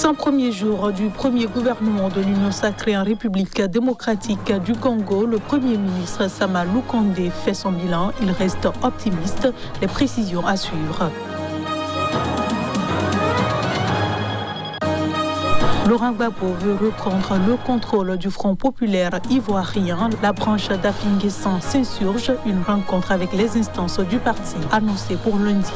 101er jour du premier gouvernement de l'Union sacrée en République démocratique du Congo, le Premier ministre Sama Lukonde fait son bilan. Il reste optimiste. Les précisions à suivre. Laurent Gbagbo veut reprendre le contrôle du Front populaire ivoirien. La branche d'Afingessant s'insurge. Une rencontre avec les instances du parti annoncée pour lundi.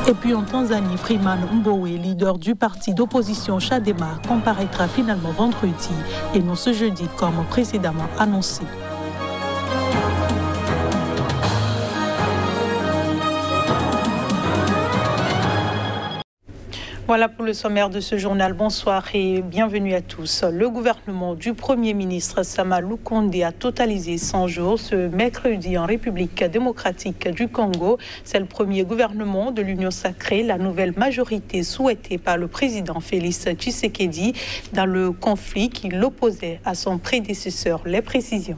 Et puis en Tanzanie, Freeman Mbowe, leader du parti d'opposition Chadema, comparaîtra finalement vendredi et non ce jeudi comme précédemment annoncé. Voilà pour le sommaire de ce journal. Bonsoir et bienvenue à tous. Le gouvernement du Premier ministre Sama Lukonde a totalisé 100 jours ce mercredi en République démocratique du Congo. C'est le premier gouvernement de l'Union sacrée, la nouvelle majorité souhaitée par le président Félix Tshisekedi dans le conflit qui l'opposait à son prédécesseur. Les précisions.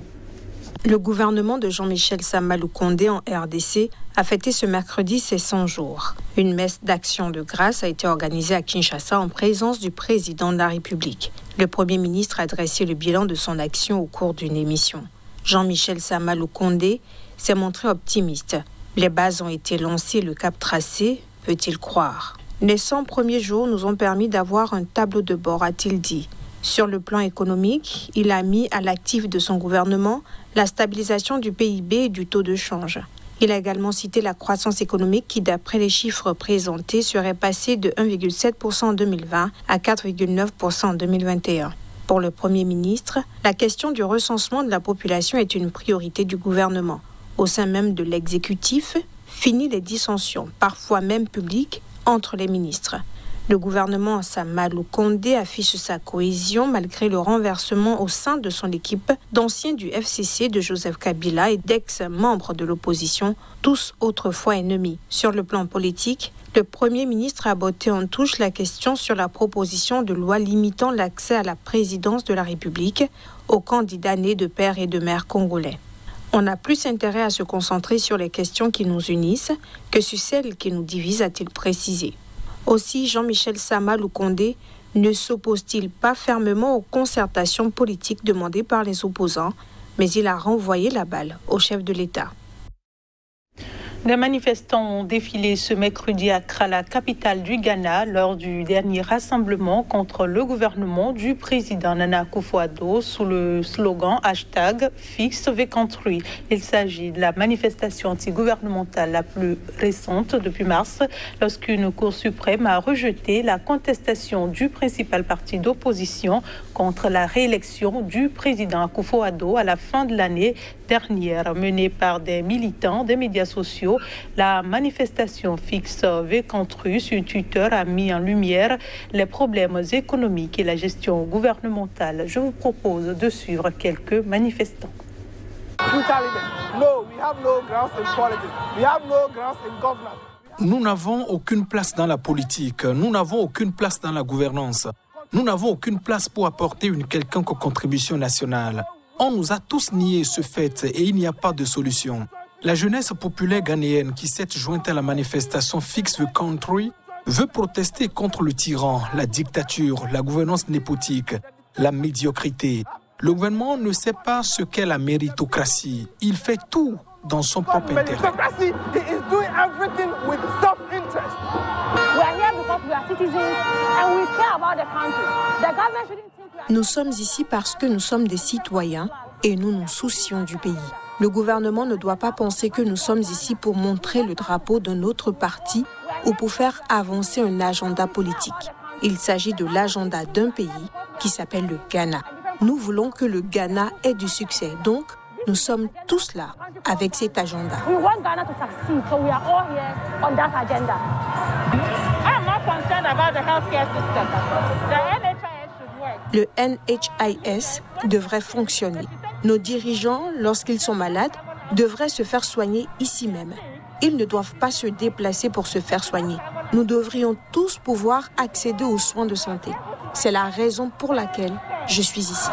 Le gouvernement de Jean-Michel Sama Lukonde en RDC a fêté ce mercredi ses 100 jours. Une messe d'action de grâce a été organisée à Kinshasa en présence du président de la République. Le Premier ministre a dressé le bilan de son action au cours d'une émission. Jean-Michel Sama Lukonde s'est montré optimiste. Les bases ont été lancées, le cap tracé, peut-il croire. Les 100 premiers jours nous ont permis d'avoir un tableau de bord, a-t-il dit. Sur le plan économique, il a mis à l'actif de son gouvernement la stabilisation du PIB et du taux de change. Il a également cité la croissance économique qui, d'après les chiffres présentés, serait passée de 1,7% en 2020 à 4,9% en 2021. Pour le Premier ministre, la question du recensement de la population est une priorité du gouvernement. Au sein même de l'exécutif, fini les dissensions, parfois même publiques, entre les ministres. Le gouvernement Sama Lukonde affiche sa cohésion malgré le renversement au sein de son équipe d'anciens du FCC de Joseph Kabila et d'ex-membres de l'opposition, tous autrefois ennemis. Sur le plan politique, le Premier ministre a botté en touche la question sur la proposition de loi limitant l'accès à la présidence de la République aux candidats nés de pères et de mères congolais. On a plus intérêt à se concentrer sur les questions qui nous unissent que sur celles qui nous divisent, a-t-il précisé. Aussi, Jean-Michel Sama Lukonde ne s'oppose-t-il pas fermement aux concertations politiques demandées par les opposants, mais il a renvoyé la balle au chef de l'État. Des manifestants ont défilé ce mercredi à Accra, la capitale du Ghana, lors du dernier rassemblement contre le gouvernement du président Nana Akufo-Addo sous le slogan #FixTheCountry. Il s'agit de la manifestation anti-gouvernementale la plus récente depuis mars, lorsqu'une Cour suprême a rejeté la contestation du principal parti d'opposition contre la réélection du président Akufo-Addo à la fin de l'année dernière, menée par des militants des médias sociaux. La manifestation FixTheCountry sur Twitter a mis en lumière les problèmes économiques et la gestion gouvernementale. Je vous propose de suivre quelques manifestants. Nous n'avons aucune place dans la politique, nous n'avons aucune place dans la gouvernance, nous n'avons aucune place pour apporter une quelconque contribution nationale. On nous a tous nié ce fait et il n'y a pas de solution. La jeunesse populaire ghanéenne qui s'est jointe à la manifestation FixTheCountry veut protester contre le tyran, la dictature, la gouvernance népotique, la médiocrité. Le gouvernement ne sait pas ce qu'est la méritocratie. Il fait tout dans son propre intérêt. Nous sommes ici parce que nous sommes des citoyens et nous nous soucions du pays. Le gouvernement ne doit pas penser que nous sommes ici pour montrer le drapeau d'un autre parti ou pour faire avancer un agenda politique. Il s'agit de l'agenda d'un pays qui s'appelle le Ghana. Nous voulons que le Ghana ait du succès. Donc, nous sommes tous là avec cet agenda. Le NHIS devrait fonctionner. Nos dirigeants, lorsqu'ils sont malades, devraient se faire soigner ici même. Ils ne doivent pas se déplacer pour se faire soigner. Nous devrions tous pouvoir accéder aux soins de santé. C'est la raison pour laquelle je suis ici.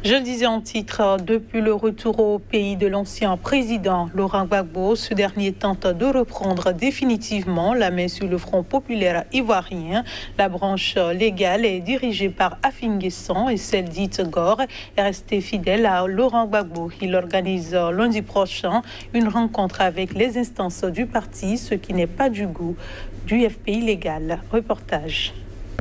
Je le disais en titre, depuis le retour au pays de l'ancien président Laurent Gbagbo, ce dernier tente de reprendre définitivement la main sur le Front populaire ivoirien. La branche légale est dirigée par Afin Guessan et celle dite GOR est restée fidèle à Laurent Gbagbo. Il organise lundi prochain une rencontre avec les instances du parti, ce qui n'est pas du goût du FPI légal. Reportage.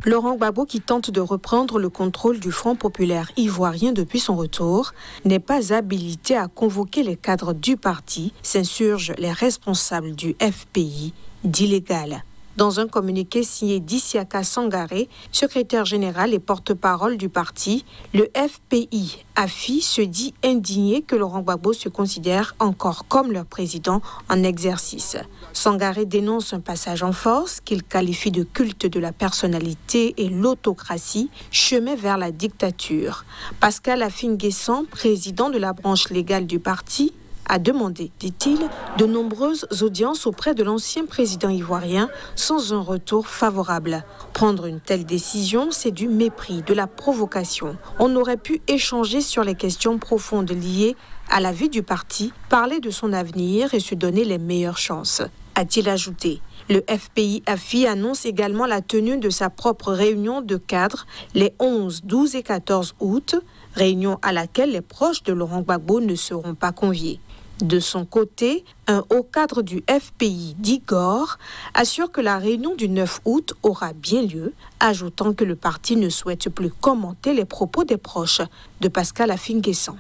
Laurent Gbagbo, qui tente de reprendre le contrôle du Front populaire ivoirien depuis son retour, n'est pas habilité à convoquer les cadres du parti, s'insurgent les responsables du FPI d'illégal. Dans un communiqué signé d'Isiaka Sangaré, secrétaire général et porte-parole du parti, le FPI AFI se dit indigné que Laurent Gbagbo se considère encore comme leur président en exercice. Sangaré dénonce un passage en force qu'il qualifie de culte de la personnalité et l'autocratie, chemin vers la dictature. Pascal Afin Guessan, président de la branche légale du parti, a demandé, dit-il, de nombreuses audiences auprès de l'ancien président ivoirien sans un retour favorable. Prendre une telle décision, c'est du mépris, de la provocation. On aurait pu échanger sur les questions profondes liées à la vie du parti, parler de son avenir et se donner les meilleures chances, a-t-il ajouté. Le FPI AFI annonce également la tenue de sa propre réunion de cadres les 11, 12 et 14 août, réunion à laquelle les proches de Laurent Gbagbo ne seront pas conviés. De son côté, un haut cadre du FPI, d'Igor, assure que la réunion du 9 août aura bien lieu, ajoutant que le parti ne souhaite plus commenter les propos des proches de Pascal Afin Guessan.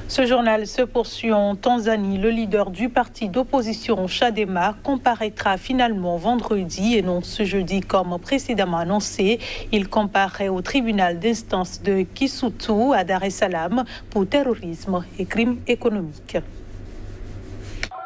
Ce journal se poursuit en Tanzanie. Le leader du parti d'opposition Chadema comparaîtra finalement vendredi et non ce jeudi comme précédemment annoncé. Il comparaît au tribunal d'instance de Kisutu à Dar es Salaam pour terrorisme et crimes économiques.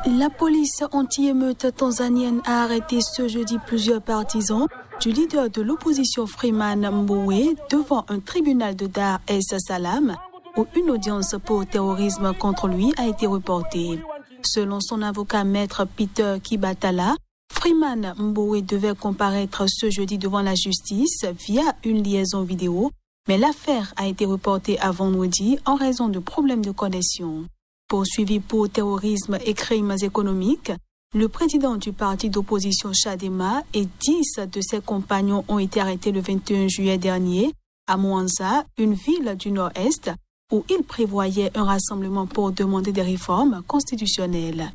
La police anti-émeute tanzanienne a arrêté ce jeudi plusieurs partisans du leader de l'opposition Freeman Mbowe devant un tribunal de Dar es Salaam où une audience pour terrorisme contre lui a été reportée. Selon son avocat maître Peter Kibatala, Freeman Mbowe devait comparaître ce jeudi devant la justice via une liaison vidéo, mais l'affaire a été reportée à vendredi en raison de problèmes de connexion. Poursuivi pour terrorisme et crimes économiques, le président du parti d'opposition Chadema et 10 de ses compagnons ont été arrêtés le 21 juillet dernier à Mwanza, une ville du nord-est, où il prévoyait un rassemblement pour demander des réformes constitutionnelles.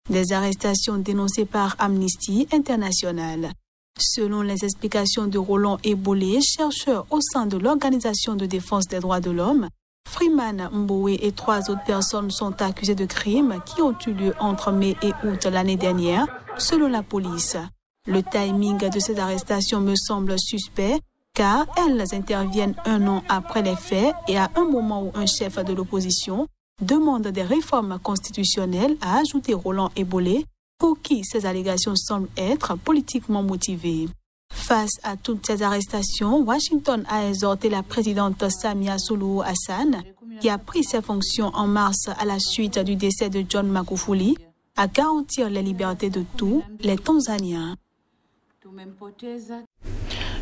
Des arrestations dénoncées par Amnesty International. Selon les explications de Roland Ebolé, chercheur au sein de l'Organisation de défense des droits de l'homme, Freeman Mbowe et 3 autres personnes sont accusées de crimes qui ont eu lieu entre mai et août l'année dernière, selon la police. Le timing de ces arrestations me semble suspect, car elles interviennent un an après les faits et à un moment où un chef de l'opposition demande des réformes constitutionnelles, a ajouté Roland Ebolé, pour qui ces allégations semblent être politiquement motivées. Face à toutes ces arrestations, Washington a exhorté la présidente Samia Suluhu Hassan, qui a pris ses fonctions en mars à la suite du décès de John Magufuli, à garantir les libertés de tous les Tanzaniens.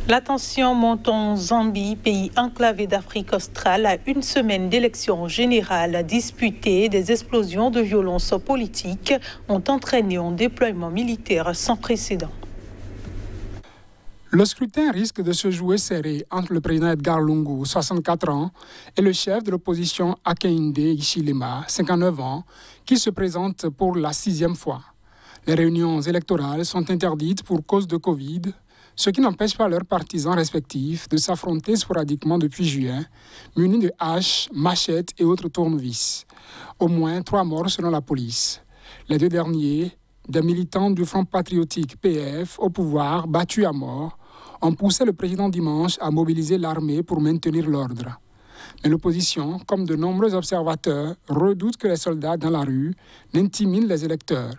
La tension monte en Zambie, pays enclavé d'Afrique australe, à une semaine d'élections générales disputées. Des explosions de violence politique ont entraîné un déploiement militaire sans précédent. Le scrutin risque de se jouer serré entre le président Edgar Lungu, 64 ans, et le chef de l'opposition Hakainde Hichilema, 59 ans, qui se présente pour la 6e fois. Les réunions électorales sont interdites pour cause de Covid, ce qui n'empêche pas leurs partisans respectifs de s'affronter sporadiquement depuis juin, munis de haches, machettes et autres tournevis. Au moins 3 morts selon la police. Les 2 derniers, des militants du Front patriotique PF au pouvoir, battus à mort, ont poussé le président dimanche à mobiliser l'armée pour maintenir l'ordre. Mais l'opposition, comme de nombreux observateurs, redoute que les soldats dans la rue n'intimident les électeurs.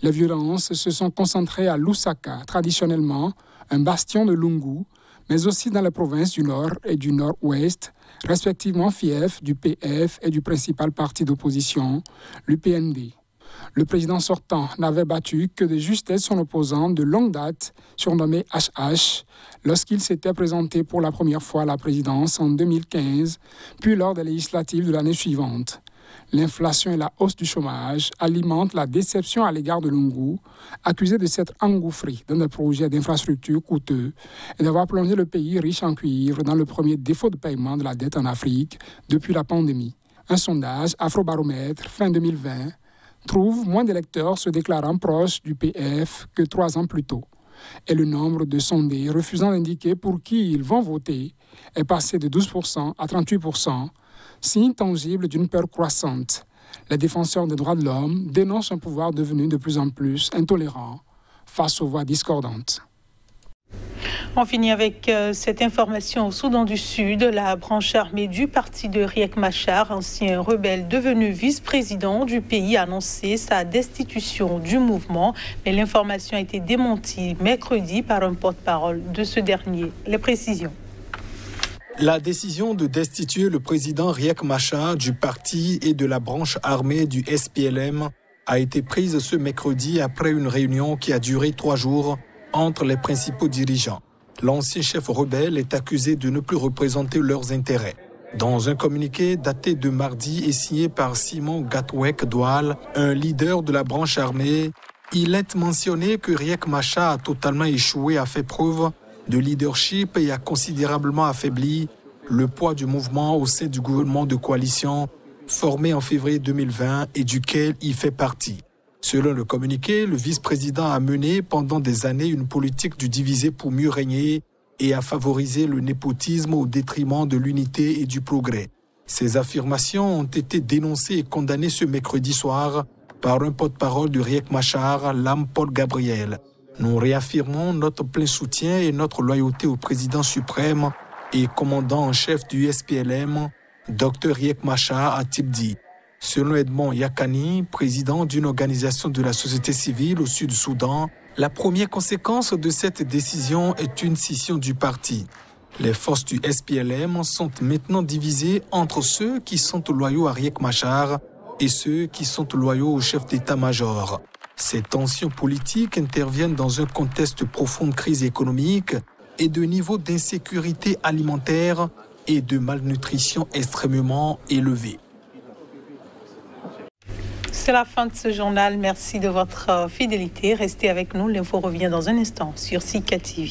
Les violences se sont concentrées à Lusaka, traditionnellement un bastion de Lungu, mais aussi dans les provinces du Nord et du Nord-Ouest, respectivement fief du PF et du principal parti d'opposition, l'UPND. Le président sortant n'avait battu que de justesse son opposant de longue date, surnommé HH, lorsqu'il s'était présenté pour la première fois à la présidence en 2015, puis lors des législatives de l'année suivante. L'inflation et la hausse du chômage alimentent la déception à l'égard de Lungu, accusé de s'être engouffré dans des projets d'infrastructures coûteux et d'avoir plongé le pays riche en cuivre dans le premier défaut de paiement de la dette en Afrique depuis la pandémie. Un sondage Afrobaromètre fin 2020 trouve moins d'électeurs se déclarant proches du PF que 3 ans plus tôt. Et le nombre de sondés refusant d'indiquer pour qui ils vont voter est passé de 12% à 38%, signe tangible d'une peur croissante. Les défenseurs des droits de l'homme dénoncent un pouvoir devenu de plus en plus intolérant face aux voix discordantes. On finit avec cette information au Soudan du Sud. La branche armée du parti de Riek Machar, ancien rebelle devenu vice-président du pays, a annoncé sa destitution du mouvement. Mais l'information a été démentie mercredi par un porte-parole de ce dernier. Les précisions. La décision de destituer le président Riek Machar du parti et de la branche armée du SPLM a été prise ce mercredi après une réunion qui a duré 3 jours entre les principaux dirigeants. L'ancien chef rebelle est accusé de ne plus représenter leurs intérêts. Dans un communiqué daté de mardi et signé par Simon Gatwek Doual, un leader de la branche armée, il est mentionné que Riek Machar a totalement échoué à faire preuve de leadership et a considérablement affaibli le poids du mouvement au sein du gouvernement de coalition formé en février 2020 et duquel il fait partie. Selon le communiqué, le vice-président a mené pendant des années une politique du diviser pour mieux régner et a favorisé le népotisme au détriment de l'unité et du progrès. Ces affirmations ont été dénoncées et condamnées ce mercredi soir par un porte-parole de Riek Machar, Lam Paul Gabriel. Nous réaffirmons notre plein soutien et notre loyauté au président suprême et commandant en chef du SPLM, Dr Riek Machar, a-t-il dit. Selon Edmond Yakani, président d'une organisation de la société civile au Sud-Soudan, la première conséquence de cette décision est une scission du parti. Les forces du SPLM sont maintenant divisées entre ceux qui sont loyaux à Riek Machar et ceux qui sont loyaux au chef d'état-major. Ces tensions politiques interviennent dans un contexte de profonde crise économique et de niveau d'insécurité alimentaire et de malnutrition extrêmement élevé. C'est la fin de ce journal. Merci de votre fidélité. Restez avec nous. L'info revient dans un instant sur Sika TV.